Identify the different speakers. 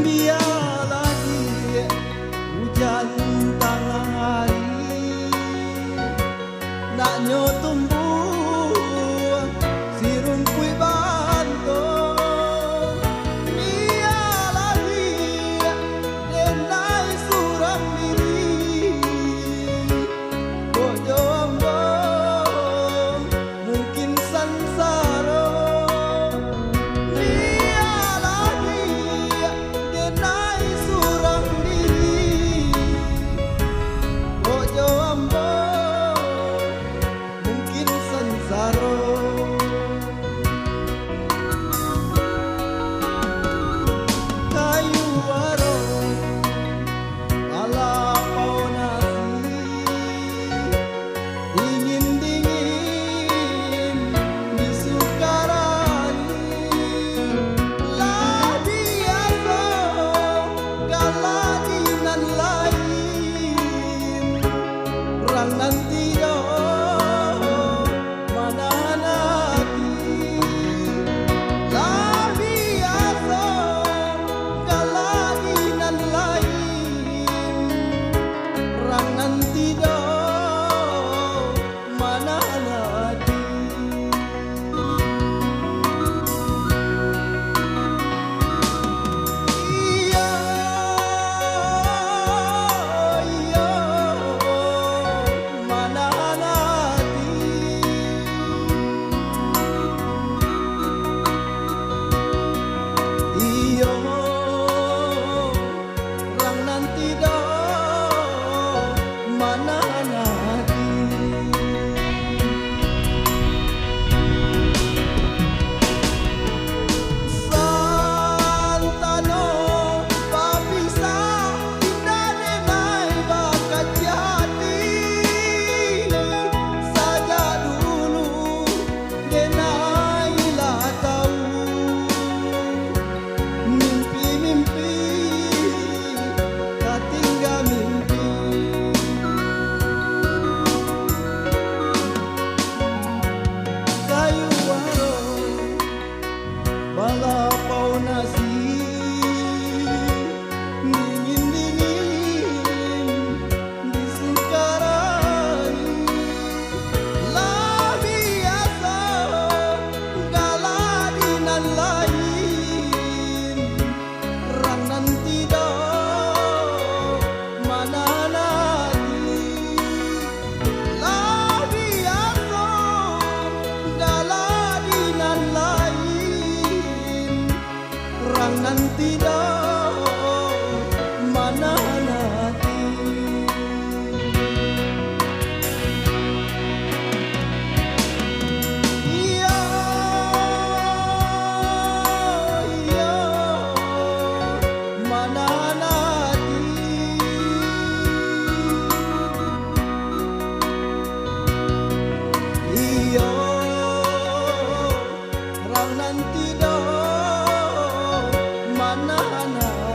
Speaker 1: biar lagi hujan tengah hari nak tumbuh si rumpui bantung biar lagi denai surang diri bojo ambong mungkin sansaro biar lagi denai surang diri bojo ambong mungkin sansaro kayu warung ala pau nasi dingin-dingin di Sukarani lah biasa galadinan lain perang nanti mana nanti lah biasa galadinan lain perang nanti mana nanti iya iya mana nanti iyo perang nanti mana nanti Santano papisa dane nai bakat jati saja dulu denai lah tahu mimpi-mimpi tak tinggal mimpi kayu warung bala pau nasi dingin-dingin di Sukarani lah biasa galadinan lain perang nanti mana nanti lah biasa galadinan lain perang nanti mana nanti iya iya mana nanti iya perang nanti mana nanti